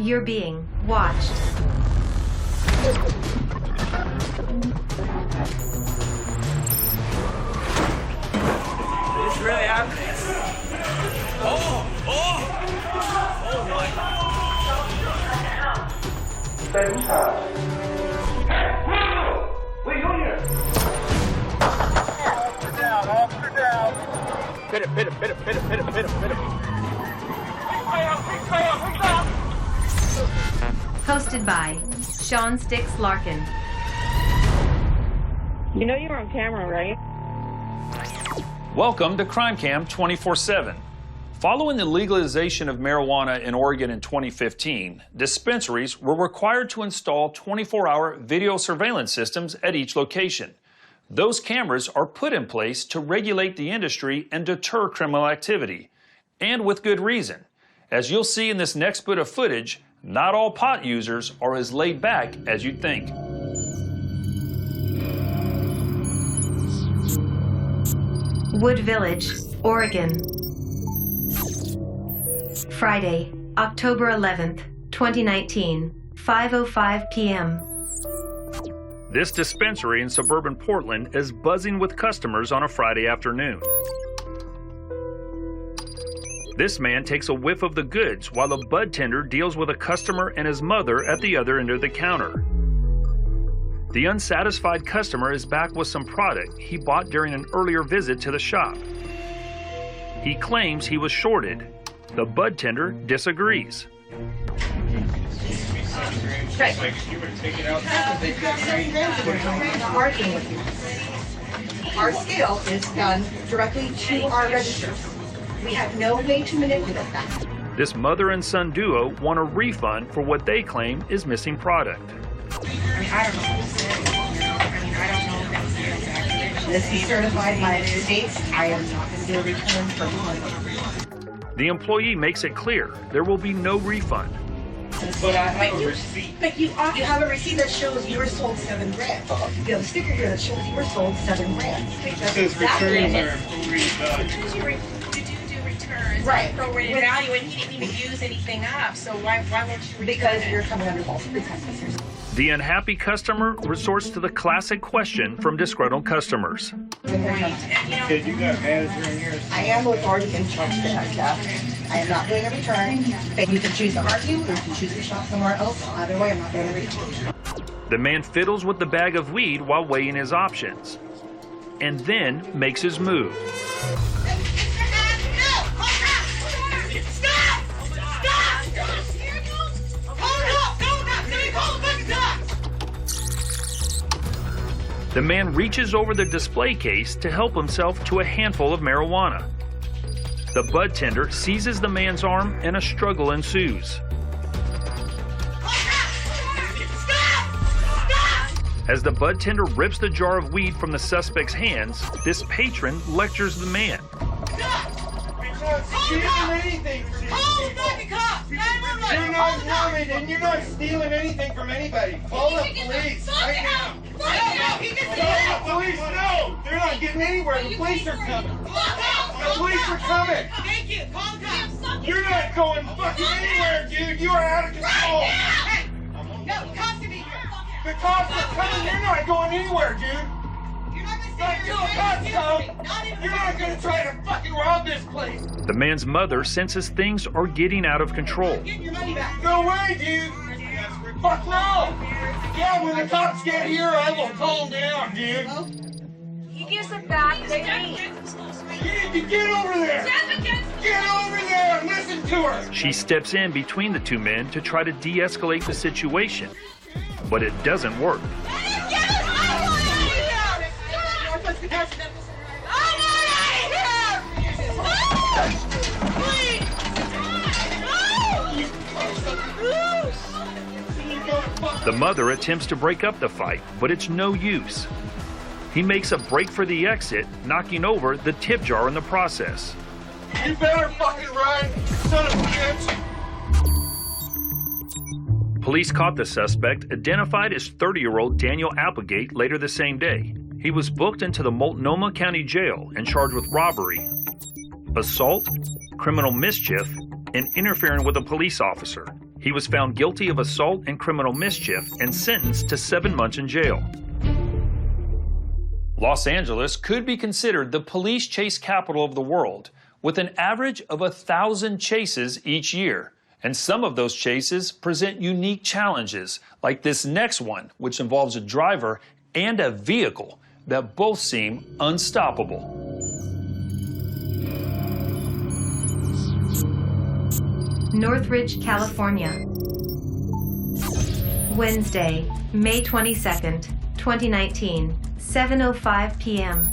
You're being watched. It's really happening. Oh my. What are you doing here? Officer down. Hit him. Hosted by Sean Sticks Larkin. You know you're on camera, right? Welcome to Crime Cam 24/7. Following the legalization of marijuana in Oregon in 2015, dispensaries were required to install 24-hour video surveillance systems at each location. Those cameras are put in place to regulate the industry and deter criminal activity, and with good reason. As you'll see in this next bit of footage, not all pot users are as laid back as you'd think. Wood Village, Oregon. Friday, October 11th, 2019, 5:05 p.m. This dispensary in suburban Portland is buzzing with customers on a Friday afternoon. This man takes a whiff of the goods while a bud tender deals with a customer and his mother at the other end of the counter. The unsatisfied customer is back with some product he bought during an earlier visit to the shop. He claims he was shorted. The bud tender disagrees. Our scale is done directly to our register. We have no way to manipulate that. This mother and son duo want a refund for what they claim is missing product. I don't know. This is certified by the states. I am not going to do a return for money. The employee makes it clear there will be no refund. But you have a receipt that shows you were sold $7 grand. You have a sticker here that shows you were sold $7 grand. Because returns are redone. You do returns, right? Prorated value, and he didn't even use anything up. So why won't you return Because it? you're coming under false pretenses. The unhappy customer resorts to the classic question from disgruntled customers. Right. And, Kid, you got a manager in here? I am authority in charge of that stuff. I am not doing a return. You can choose to argue or you can choose to shop somewhere else. Either way, I'm not doing a return. The man fiddles with the bag of weed while weighing his options, and then makes his move. The man reaches over the display case to help himself to a handful of marijuana. The bud tender seizes the man's arm and a struggle ensues. As the bud tender rips the jar of weed from the suspect's hands, this patron lectures the man. You're not anything from these people. You're not wanted and you're not stealing anything from anybody. Call the police right now. Call the police. No, they're not getting anywhere. The police are coming. The police are coming. Thank you. Call the cops. You're not going fucking anywhere, dude. You are out of control. No, the cops are here. The cops are coming. You're not going anywhere, dude. You're not going to Not till the cops come. You're not going to try to fucking rob this place. The man's mother senses things are getting out of control. Get your money back. No way, dude. Fuck no. Yeah, when the cops get here, I will calm down, dude. He gives it back. They leave. You need to get over there. Get over there and listen to her. She steps in between the two men to try to de-escalate the situation, but it doesn't work. The mother attempts to break up the fight, but it's no use. He makes a break for the exit, knocking over the tip jar in the process. You better fucking run, son of a bitch. Police caught the suspect, identified as 30-year-old Daniel Applegate, later the same day. He was booked into the Multnomah County Jail and charged with robbery, assault, criminal mischief, and interfering with a police officer. He was found guilty of assault and criminal mischief and sentenced to 7 months in jail. Los Angeles could be considered the police chase capital of the world, with an average of 1,000 chases each year. And some of those chases present unique challenges, like this next one, which involves a driver and a vehicle that both seem unstoppable. Northridge, California. Wednesday, May 22nd, 2019, 7:05 p.m.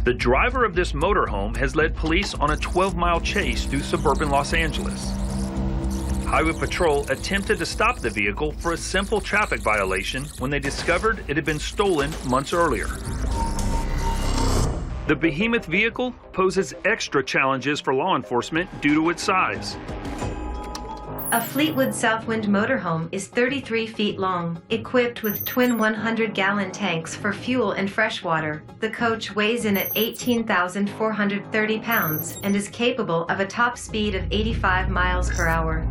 The driver of this motorhome has led police on a 12-mile chase through suburban Los Angeles. Highway Patrol attempted to stop the vehicle for a simple traffic violation when they discovered it had been stolen months earlier. The behemoth vehicle poses extra challenges for law enforcement due to its size. A Fleetwood Southwind motorhome is 33 feet long, equipped with twin 100-gallon tanks for fuel and fresh water. The coach weighs in at 18,430 pounds and is capable of a top speed of 85 miles per hour.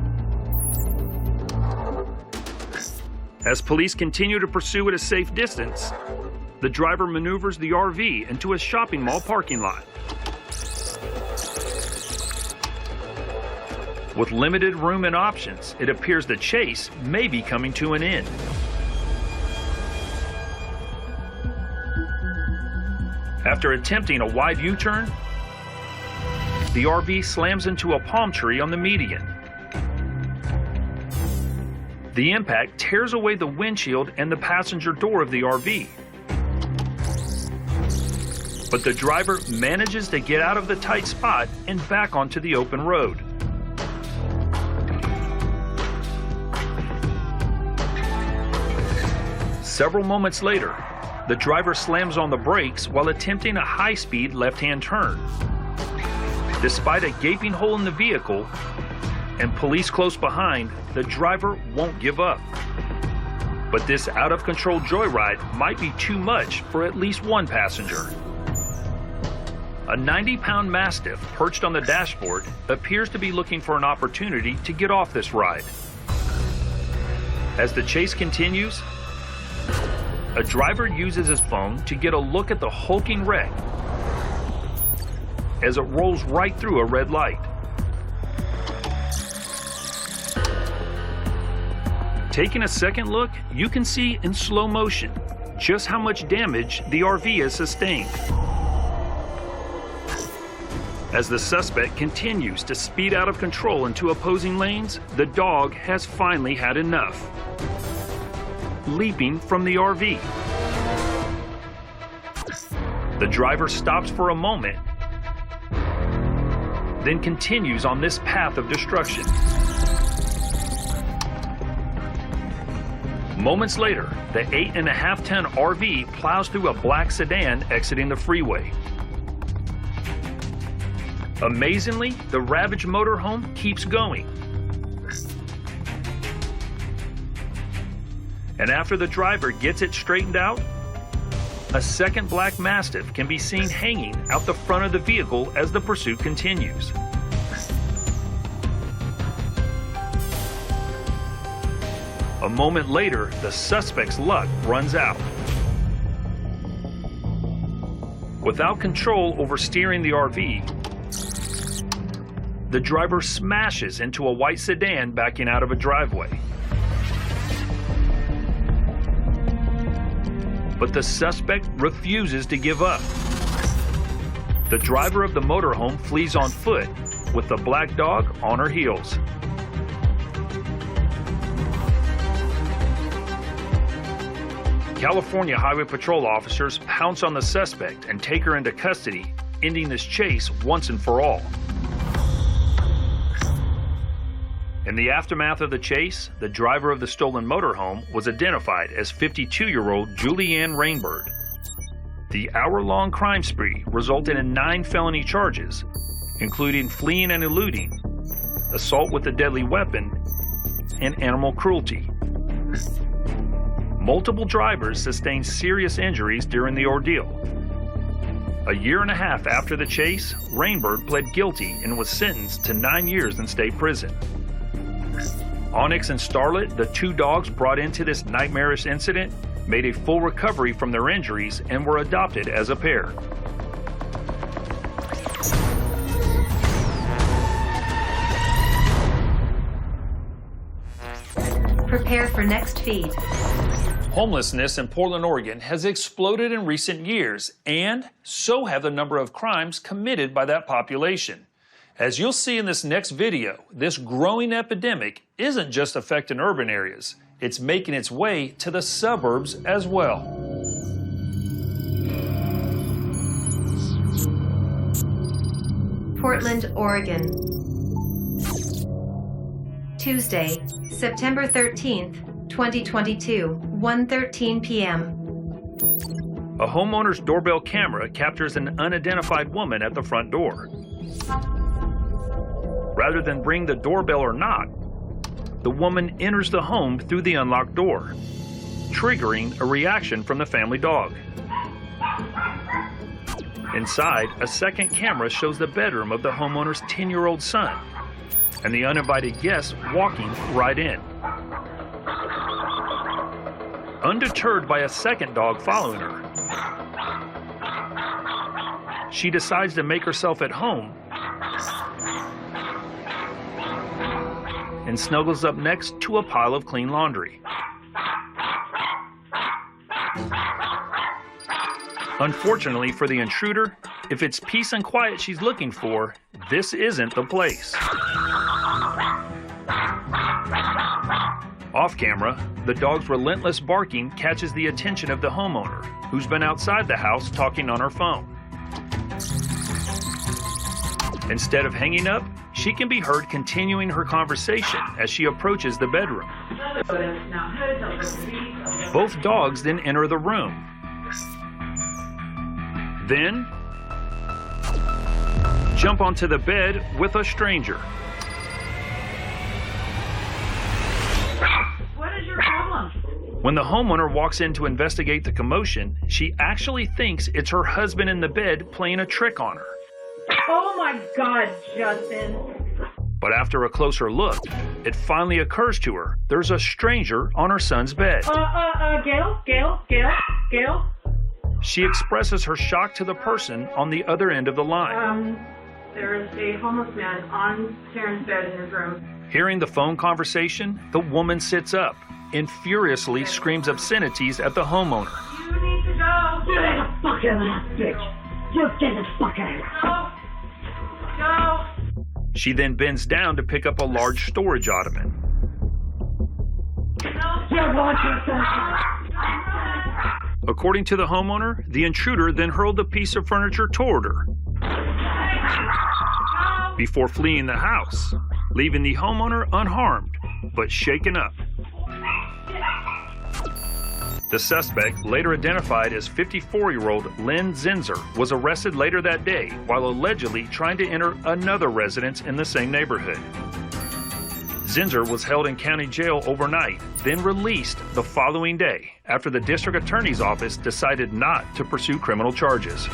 As police continue to pursue at a safe distance, the driver maneuvers the RV into a shopping mall parking lot. With limited room and options, it appears the chase may be coming to an end. After attempting a wide U-turn, the RV slams into a palm tree on the median. The impact tears away the windshield and the passenger door of the RV. But the driver manages to get out of the tight spot and back onto the open road. Several moments later, the driver slams on the brakes while attempting a high-speed left-hand turn. Despite a gaping hole in the vehicle and police close behind, the driver won't give up. But this out-of-control joyride might be too much for at least one passenger. A 90-pound Mastiff perched on the dashboard appears to be looking for an opportunity to get off this ride. As the chase continues, a driver uses his phone to get a look at the hulking wreck as it rolls right through a red light. Taking a second look, you can see in slow motion just how much damage the RV has sustained. As the suspect continues to speed out of control into opposing lanes, the dog has finally had enough, leaping from the RV. The driver stops for a moment, then continues on this path of destruction. Moments later, the 8.5-ton RV plows through a black sedan exiting the freeway. Amazingly, the ravaged motorhome keeps going. And after the driver gets it straightened out, a second black Mastiff can be seen hanging out the front of the vehicle as the pursuit continues. A moment later, the suspect's luck runs out. Without control over steering the RV, the driver smashes into a white sedan backing out of a driveway. But the suspect refuses to give up. The driver of the motorhome flees on foot, with the black dog on her heels. California Highway Patrol officers pounce on the suspect and take her into custody, ending this chase once and for all. In the aftermath of the chase, the driver of the stolen motorhome was identified as 52-year-old Julianne Rainbird. The hour-long crime spree resulted in 9 felony charges, including fleeing and eluding, assault with a deadly weapon, and animal cruelty. Multiple drivers sustained serious injuries during the ordeal. A year and a half after the chase, Rainbird pled guilty and was sentenced to 9 years in state prison. Onyx and Starlet, the two dogs brought into this nightmarish incident, made a full recovery from their injuries and were adopted as a pair. Prepare for next feed. Homelessness in Portland, Oregon has exploded in recent years, and so have the number of crimes committed by that population. As you'll see in this next video, this growing epidemic isn't just affecting urban areas, it's making its way to the suburbs as well. Portland, Oregon. Tuesday, September 13th, 2022, 1:13 p.m. A homeowner's doorbell camera captures an unidentified woman at the front door. Rather than ring the doorbell or knock, the woman enters the home through the unlocked door, triggering a reaction from the family dog. Inside, a second camera shows the bedroom of the homeowner's 10-year-old son, and the uninvited guest walking right in. Undeterred by a second dog following her, she decides to make herself at home and snuggles up next to a pile of clean laundry. Unfortunately for the intruder, if it's peace and quiet she's looking for, this isn't the place. Off camera, the dog's relentless barking catches the attention of the homeowner, who's been outside the house talking on her phone. Instead of hanging up, she can be heard continuing her conversation as she approaches the bedroom. Both dogs then enter the room. Then, jump onto the bed with a stranger. What is your problem? When the homeowner walks in to investigate the commotion, she actually thinks it's her husband in the bed playing a trick on her. Oh my God, Justin. But after a closer look, it finally occurs to her there's a stranger on her son's bed. Gail? She expresses her shock to the person on the other end of the line. There is a homeless man on Karen's bed in his room. Hearing the phone conversation, the woman sits up and furiously screams obscenities at the homeowner. You need to go. Get the fuck out of the house, bitch. Just get the fuck out of here. Go. She then bends down to pick up a large storage ottoman. According to the homeowner, the intruder then hurled a piece of furniture toward her before fleeing the house, leaving the homeowner unharmed but shaken up. The suspect, later identified as 54-year-old Lynn Zinzer, was arrested later that day while allegedly trying to enter another residence in the same neighborhood. Zinzer was held in county jail overnight, then released the following day after the district attorney's office decided not to pursue criminal charges.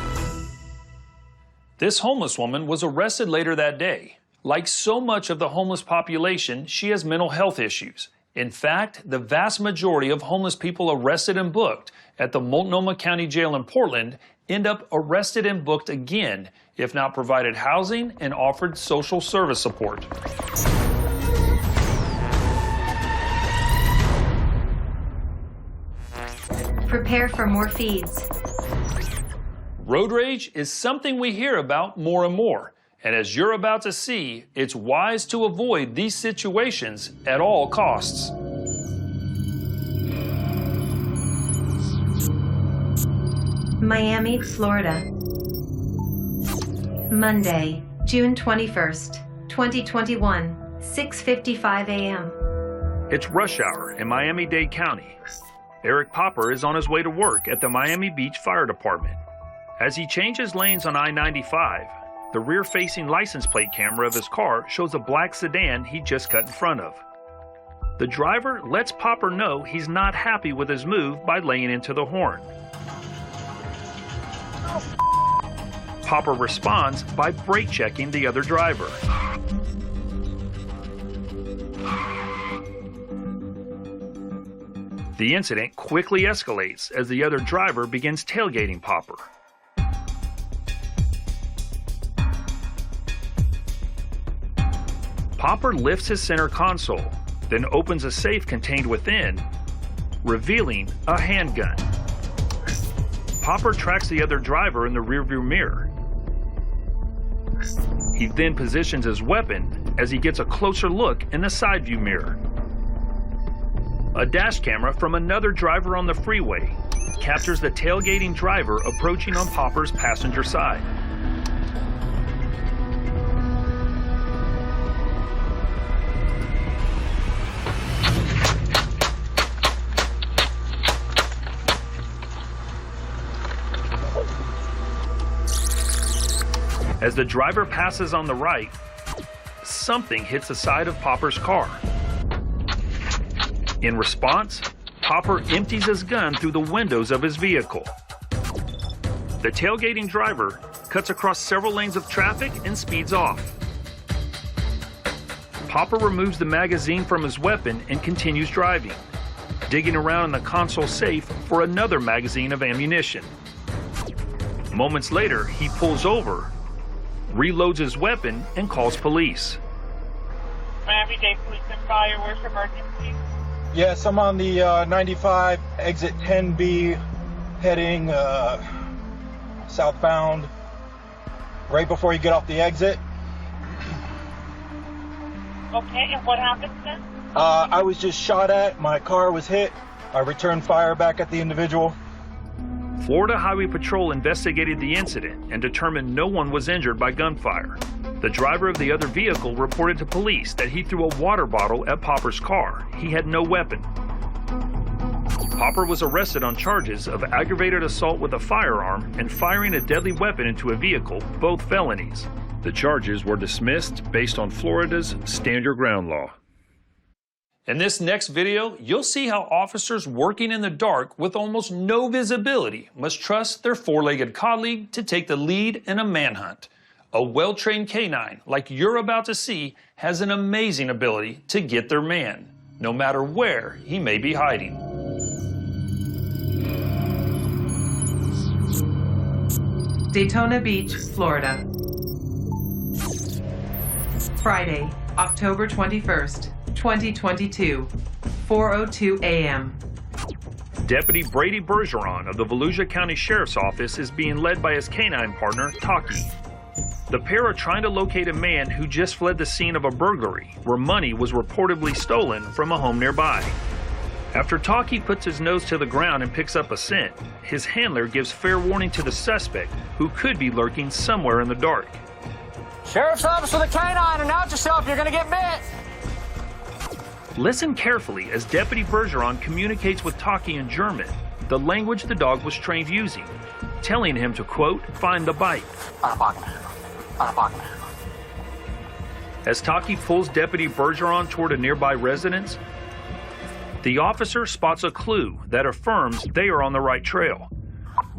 This homeless woman was arrested later that day. Like so much of the homeless population, she has mental health issues. In fact, the vast majority of homeless people arrested and booked at the Multnomah County Jail in Portland end up arrested and booked again if not provided housing and offered social service support. Prepare for more feeds. Road rage is something we hear about more and more. And as you're about to see, it's wise to avoid these situations at all costs. Miami, Florida. Monday, June 21st, 2021, 6:55 a.m. It's rush hour in Miami-Dade County. Eric Popper is on his way to work at the Miami Beach Fire Department. As he changes lanes on I-95, the rear-facing license plate camera of his car shows a black sedan he just cut in front of. The driver lets Popper know he's not happy with his move by laying into the horn. Popper responds by brake checking the other driver. The incident quickly escalates as the other driver begins tailgating Popper. Popper lifts his center console, then opens a safe contained within, revealing a handgun. Popper tracks the other driver in the rearview mirror. He then positions his weapon as he gets a closer look in the side view mirror. A dash camera from another driver on the freeway captures the tailgating driver approaching on Popper's passenger side. As the driver passes on the right, something hits the side of Popper's car. In response, Popper empties his gun through the windows of his vehicle. The tailgating driver cuts across several lanes of traffic and speeds off. Popper removes the magazine from his weapon and continues driving, digging around in the console safe for another magazine of ammunition. Moments later, he pulls over, reloads his weapon, and calls police. Miami Dade Police and Fire, where's your emergency? Yes, I'm on the 95, exit 10B, heading southbound, right before you get off the exit. Okay, and what happened then? I was just shot at, my car was hit, I returned fire back at the individual. Florida Highway Patrol investigated the incident and determined no one was injured by gunfire. The driver of the other vehicle reported to police that he threw a water bottle at Popper's car. He had no weapon. Popper was arrested on charges of aggravated assault with a firearm and firing a deadly weapon into a vehicle, both felonies. The charges were dismissed based on Florida's stand your ground law. In this next video, you'll see how officers working in the dark with almost no visibility must trust their four-legged colleague to take the lead in a manhunt. A well-trained canine, like you're about to see, has an amazing ability to get their man, no matter where he may be hiding. Daytona Beach, Florida. Friday, October 21st, 2022, 4:02 a.m. Deputy Brady Bergeron of the Volusia County Sheriff's Office is being led by his canine partner, Taki. The pair are trying to locate a man who just fled the scene of a burglary where money was reportedly stolen from a home nearby. After Taki puts his nose to the ground and picks up a scent, his handler gives fair warning to the suspect, who could be lurking somewhere in the dark. Sheriff's Office with a canine, announce yourself, you're gonna get bit! Listen carefully as Deputy Bergeron communicates with Taki in German, the language the dog was trained using, telling him to, quote, find the bite. As Taki pulls Deputy Bergeron toward a nearby residence, the officer spots a clue that affirms they are on the right trail.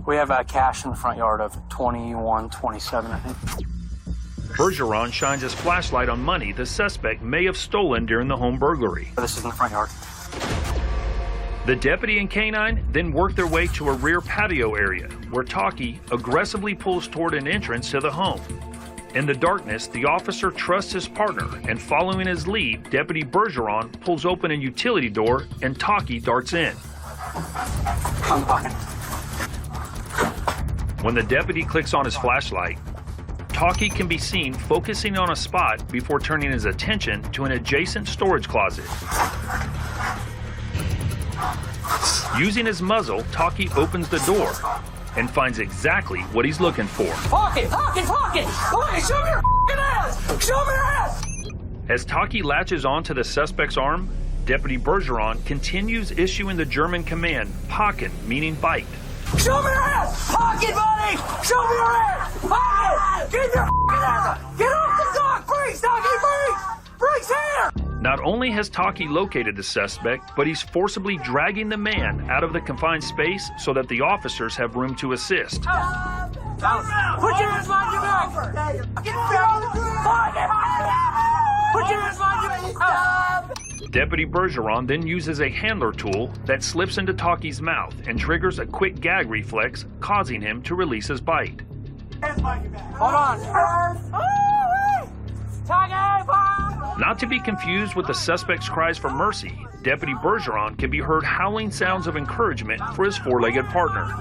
We have cash in the front yard of 2127, I think. Bergeron shines his flashlight on money the suspect may have stolen during the home burglary. This is in the front yard. The deputy and canine then work their way to a rear patio area where Taki aggressively pulls toward an entrance to the home. In the darkness, the officer trusts his partner, and following his lead, Deputy Bergeron pulls open a utility door and Taki darts in. When the deputy clicks on his flashlight, Taki can be seen focusing on a spot before turning his attention to an adjacent storage closet. Using his muzzle, Taki opens the door and finds exactly what he's looking for. Pocket! Pocket! Show me your f***ing ass! Show me your ass! As Taki latches onto the suspect's arm, Deputy Bergeron continues issuing the German command, Pocken, meaning bite. Show me your ass! Pocket, buddy! Show me your ass! Pocket! Keep your f***ing ass! Get off the dog! Freeze, Taki, freeze! Freeze here! Not only has Taki located the suspect, but he's forcibly dragging the man out of the confined space so that the officers have room to assist. Put your hands behind your back! Get down! Put your hands behind your back! Deputy Bergeron then uses a handler tool that slips into Talkie's mouth and triggers a quick gag reflex, causing him to release his bite. Hold on. Not to be confused with the suspect's cries for mercy, Deputy Bergeron can be heard howling sounds of encouragement for his four-legged partner.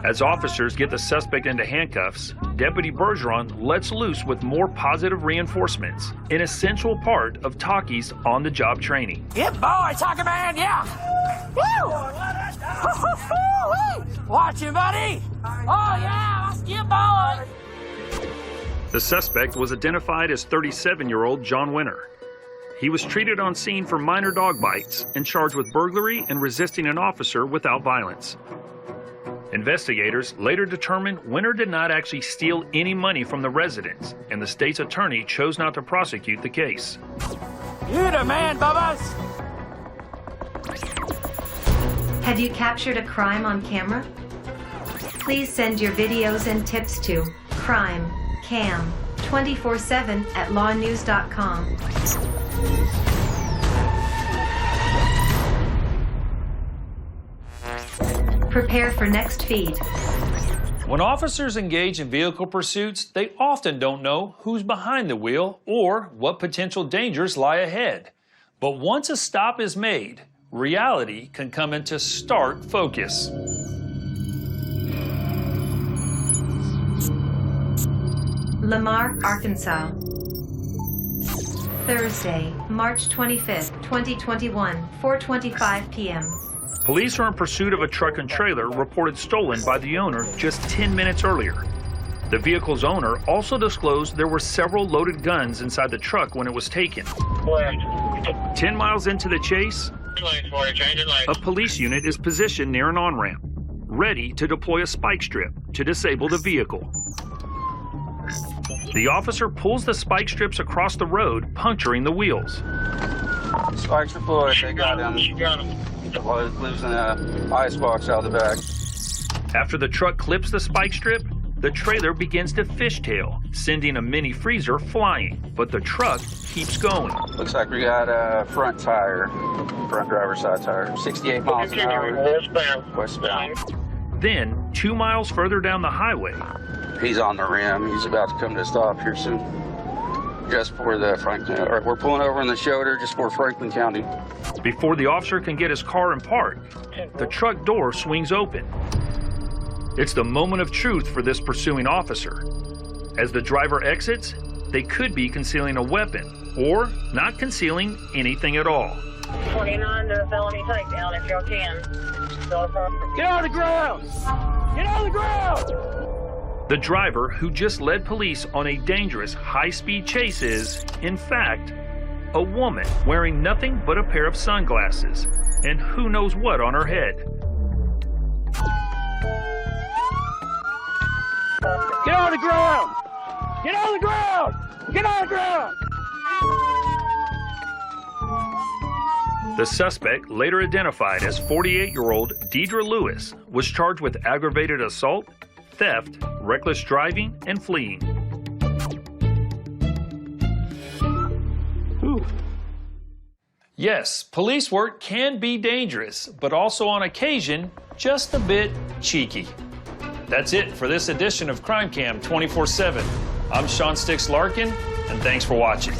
As officers get the suspect into handcuffs, Deputy Bergeron lets loose with more positive reinforcements, an essential part of Talkie's on-the-job training. Good boy, Talkie man, yeah! Woo! Watch him, buddy! Oh, yeah, let's get boy! The suspect was identified as 37-year-old John Winter. He was treated on scene for minor dog bites and charged with burglary and resisting an officer without violence. Investigators later determined Winter did not actually steal any money from the residence, and the state's attorney chose not to prosecute the case. You the man, Bubbas! Have you captured a crime on camera? Please send your videos and tips to crimecam247@lawnews.com. Prepare for next feed. When officers engage in vehicle pursuits, they often don't know who's behind the wheel or what potential dangers lie ahead. But once a stop is made, reality can come into stark focus. Lamar, Arkansas. Thursday, March 25th, 2021, 4:25 p.m. Police are in pursuit of a truck and trailer reported stolen by the owner just 10 minutes earlier. The vehicle's owner also disclosed there were several loaded guns inside the truck when it was taken. 10 miles into the chase, a police unit is positioned near an on-ramp, ready to deploy a spike strip to disable the vehicle. The officer pulls the spike strips across the road, puncturing the wheels. Spikes deployed, they got him. While he lives in an icebox out of the back. After the truck clips the spike strip, the trailer begins to fishtail, sending a mini freezer flying, but the truck keeps going. Looks like we got a front tire, front driver's side tire, 68 miles an hour, westbound. Then, 2 miles further down the highway, he's on the rim. He's about to come to a stop here soon. Just for the Franklin, or we're pulling over in the shoulder just for Franklin County. Before the officer can get his car in park, the truck door swings open. It's the moment of truth for this pursuing officer. As the driver exits, they could be concealing a weapon or not concealing anything at all. 29 to felony takedown if y'all can. Get on the ground! Get on the ground! The driver who just led police on a dangerous high-speed chase is, in fact, a woman wearing nothing but a pair of sunglasses and who knows what on her head. Get on the ground! Get on the ground! Get on the ground! The suspect, later identified as 48-year-old Deidre Lewis, was charged with aggravated assault, theft, reckless driving, and fleeing. Ooh. Yes, police work can be dangerous, but also on occasion, just a bit cheeky. That's it for this edition of Crime Cam 24/7. I'm Sean Sticks Larkin, and thanks for watching.